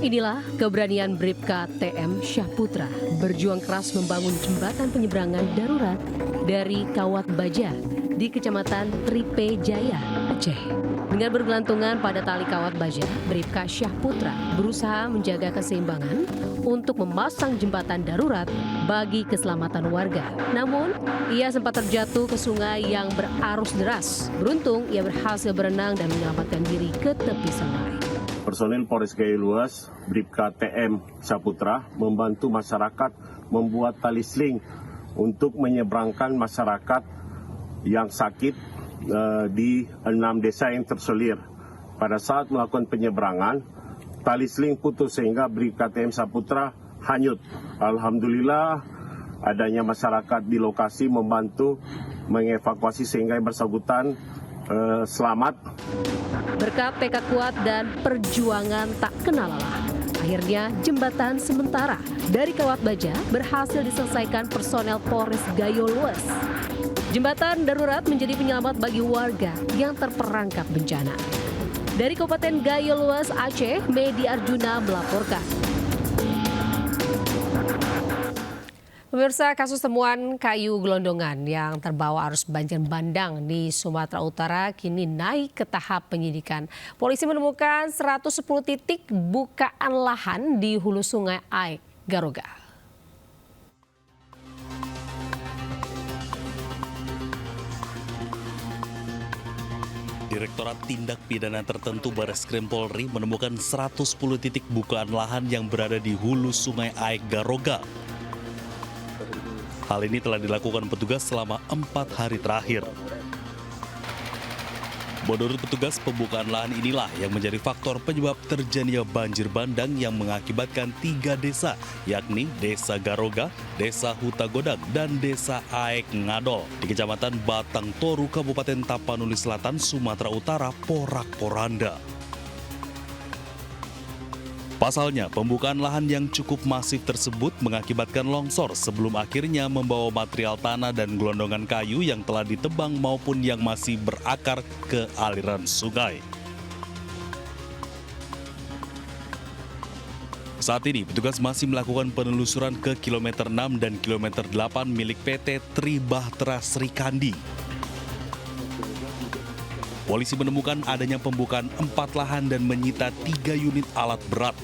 Inilah keberanian Bribka TM Syahputra berjuang keras membangun jembatan penyeberangan darurat dari Kawat Baja di Kecamatan Tripe Jaya, Aceh. Dengan bergelantungan pada tali Kawat Baja, Bribka Syahputra berusaha menjaga keseimbangan untuk memasang jembatan darurat bagi keselamatan warga. Namun, ia sempat terjatuh ke sungai yang berarus deras. Beruntung, ia berhasil berenang dan menyelamatkan diri ke tepi sungai. Personil Polres Gayo Luas, Bribka TM Syahputra membantu masyarakat membuat tali sling untuk menyeberangkan masyarakat yang sakit di 6 desa yang terselir. Pada saat melakukan penyeberangan, tali sling putus sehingga Bribka TM Syahputra hanyut. Alhamdulillah adanya masyarakat di lokasi membantu mengevakuasi sehingga yang bersangkutan selamat. Berkat tekad kuat dan perjuangan tak kenal lelah, akhirnya jembatan sementara dari Kawat Baja berhasil diselesaikan personel Polres Gayo Luas. Jembatan darurat menjadi penyelamat bagi warga yang terperangkap bencana. Dari Kabupaten Gayo Luas, Aceh, Medi Arjuna melaporkan. Pemirsa, kasus temuan kayu gelondongan yang terbawa arus banjir bandang di Sumatera Utara kini naik ke tahap penyidikan. Polisi menemukan 110 titik bukaan lahan di hulu sungai Aek, Garoga. Direktorat Tindak Pidana Tertentu Bareskrim Polri menemukan 110 titik bukaan lahan yang berada di hulu sungai Aek, Garoga. Hal ini telah dilakukan petugas selama 4 hari terakhir. Menurut petugas, pembukaan lahan inilah yang menjadi faktor penyebab terjadinya banjir bandang yang mengakibatkan 3 desa, yakni Desa Garoga, Desa Hutagodang, dan Desa Aek Ngadol di Kecamatan Batang Toru, Kabupaten Tapanuli Selatan, Sumatera Utara, porak-poranda. Pasalnya, pembukaan lahan yang cukup masif tersebut mengakibatkan longsor sebelum akhirnya membawa material tanah dan gelondongan kayu yang telah ditebang maupun yang masih berakar ke aliran sungai. Saat ini, petugas masih melakukan penelusuran ke kilometer 6 dan kilometer 8 milik PT Tribahtera Srikandi. Polisi menemukan adanya pembukaan 4 lahan dan menyita 3 unit alat berat.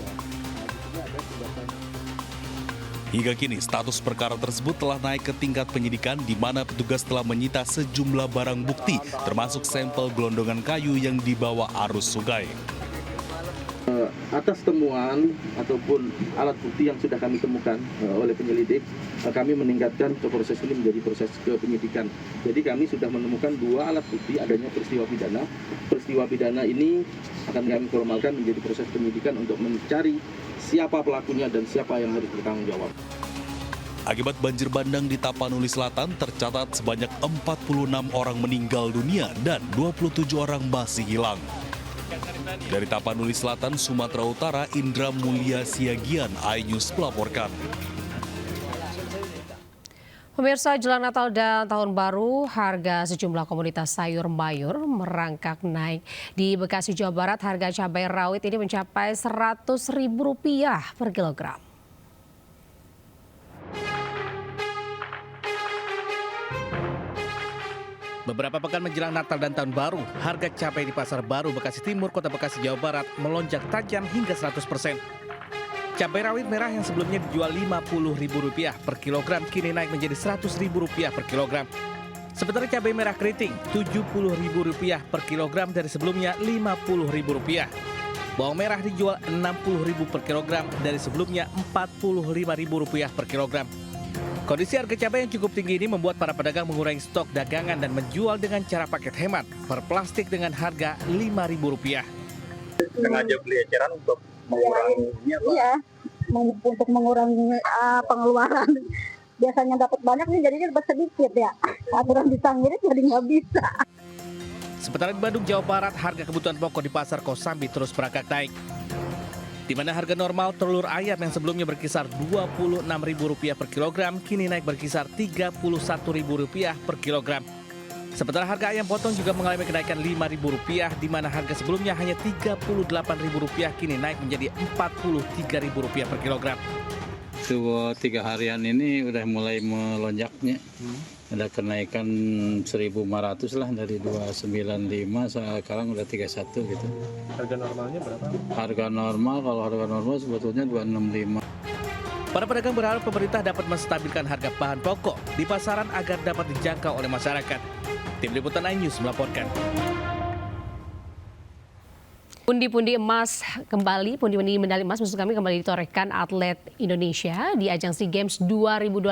Hingga kini, status perkara tersebut telah naik ke tingkat penyidikan di mana petugas telah menyita sejumlah barang bukti, termasuk sampel gelondongan kayu yang dibawa arus sungai. Atas temuan ataupun alat bukti yang sudah kami temukan oleh penyelidik, kami meningkatkan ke proses ini menjadi proses ke penyidikan. Jadi kami sudah menemukan 2 alat bukti adanya peristiwa pidana. Peristiwa pidana ini akan kami formalkan menjadi proses penyidikan untuk mencari siapa pelakunya dan siapa yang harus bertanggung jawab. Akibat banjir bandang di Tapanuli Selatan, tercatat sebanyak 46 orang meninggal dunia dan 27 orang masih hilang. Dari Tapanuli Selatan, Sumatera Utara, Indra Mulia Siagian, iNews melaporkan. Pemirsa, jelang Natal dan Tahun Baru, harga sejumlah komoditas sayur mayur merangkak naik. Di Bekasi, Jawa Barat, harga cabai rawit ini mencapai Rp100.000 per kilogram. Beberapa pekan menjelang Natal dan Tahun Baru, harga cabai di Pasar Baru, Bekasi Timur, Kota Bekasi, Jawa Barat melonjak tajam hingga 100%. Cabai rawit merah yang sebelumnya dijual Rp50.000 per kilogram kini naik menjadi Rp100.000 per kilogram. Sementara cabai merah keriting Rp70.000 per kilogram dari sebelumnya Rp50.000. Bawang merah dijual Rp60.000 per kilogram dari sebelumnya Rp45.000 per kilogram. Kondisi harga cabai yang cukup tinggi ini membuat para pedagang mengurangi stok dagangan dan menjual dengan cara paket hemat per plastik dengan harga Rp5.000. Sengaja beli eceran untuk menguranginya, Pak? Iya, untuk mengurangi pengeluaran. Biasanya dapat banyak nih, jadinya dapat sedikit ya. Aturan ditanggirin jadi nggak bisa. Sementara di Bandung, Jawa Barat, harga kebutuhan pokok di Pasar Kosambi terus merangkak naik. Di mana harga normal telur ayam yang sebelumnya berkisar Rp26.000 per kilogram, kini naik berkisar Rp31.000 per kilogram. Sementara harga ayam potong juga mengalami kenaikan Rp5.000, di mana harga sebelumnya hanya Rp38.000 kini naik menjadi Rp43.000 per kilogram. Dua 3 harian ini udah mulai melonjaknya. Ada kenaikan 1.500 lah, dari 295 sekarang udah 31 gitu. Harga normalnya berapa? Harga normal sebetulnya 265. Para pedagang berharap pemerintah dapat menstabilkan harga bahan pokok di pasaran agar dapat dijangkau oleh masyarakat. Tim Liputan iNews melaporkan. Pundi-pundi medali emas maksud kami kembali ditorehkan atlet Indonesia di ajang SEA Games 2025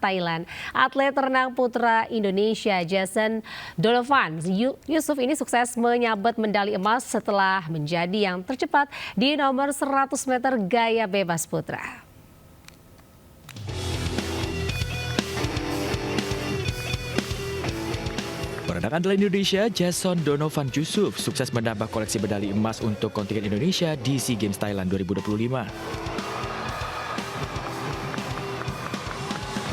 Thailand. Atlet renang putra Indonesia Jason Donovan Yusuf ini sukses menyabet medali emas setelah menjadi yang tercepat di nomor 100 meter gaya bebas putra. Perenang andalan Indonesia, Jason Donovan Yusuf, sukses menambah koleksi medali emas untuk kontingen Indonesia di SEA Games Thailand 2025.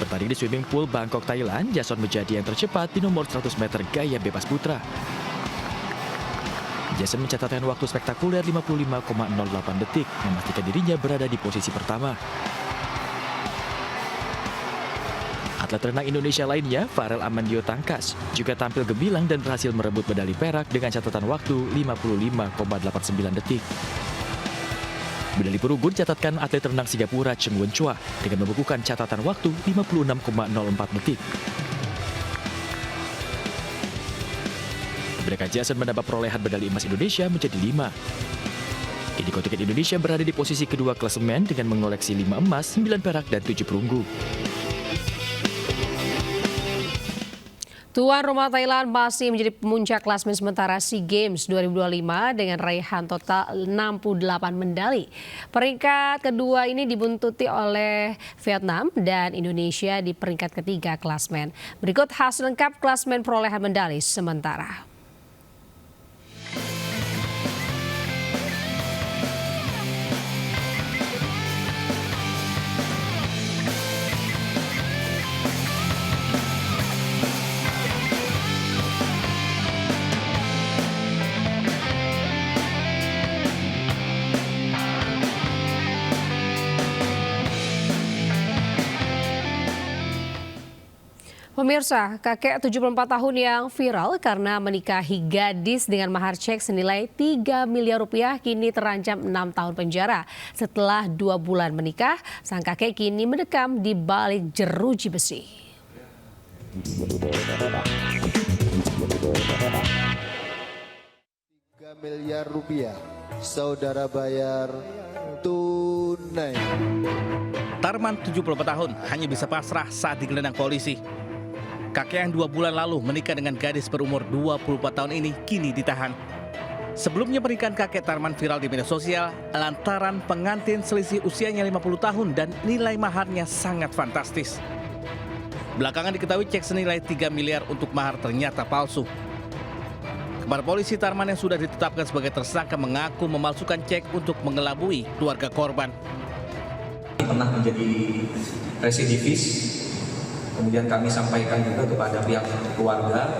Bertanding di swimming pool Bangkok, Thailand, Jason menjadi yang tercepat di nomor 100 meter gaya bebas putra. Jason mencatatkan waktu spektakuler 55,08 detik, memastikan dirinya berada di posisi pertama. Atlet renang Indonesia lainnya, Farel Amandio Tangkas, juga tampil gemilang dan berhasil merebut medali perak dengan catatan waktu 55,89 detik. Medali perunggu dicatatkan atlet renang Singapura Cheng Wen Chua dengan membukukan catatan waktu 56,04 detik. Mereka Jason menambah perolehan medali emas Indonesia menjadi 5. Kini kontingen Indonesia berada di posisi kedua klasemen dengan mengoleksi 5 emas, 9 perak, dan 7 perunggu. Tuan rumah Thailand masih menjadi pemuncak klasemen sementara SEA Games 2025 dengan raihan total 68 medali. Peringkat kedua ini dibuntuti oleh Vietnam dan Indonesia di peringkat ketiga klasemen. Berikut hasil lengkap klasemen perolehan medali sementara. Pemirsa, kakek 74 tahun yang viral karena menikahi gadis dengan mahar cek senilai 3 miliar rupiah kini terancam 6 tahun penjara. Setelah 2 bulan menikah, sang kakek kini mendekam di balik jeruji besi. 3 miliar rupiah, saudara bayar tunai. Tarman 74 tahun hanya bisa pasrah saat digelandang polisi. Kakek yang 2 bulan lalu menikah dengan gadis berumur 24 tahun ini kini ditahan. Sebelumnya pernikahan kakek Tarman viral di media sosial lantaran pengantin selisih usianya 50 tahun dan nilai maharnya sangat fantastis. Belakangan diketahui cek senilai 3 miliar untuk mahar ternyata palsu. Kepada polisi, Tarman yang sudah ditetapkan sebagai tersangka mengaku memalsukan cek untuk mengelabui keluarga korban. Pernah menjadi residivis. Kemudian kami sampaikan juga kepada pihak keluarga,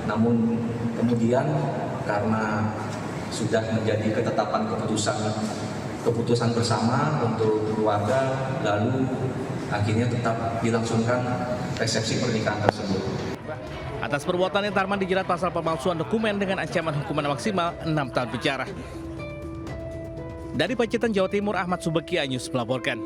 namun kemudian karena sudah menjadi ketetapan keputusan bersama untuk keluarga, lalu akhirnya tetap dilangsungkan resepsi pernikahan tersebut. Atas perbuatannya, Tarman dijerat pasal pemalsuan dokumen dengan ancaman hukuman maksimal 6 tahun penjara. Dari Pacitan, Jawa Timur, Ahmad Subeki, iNews melaporkan.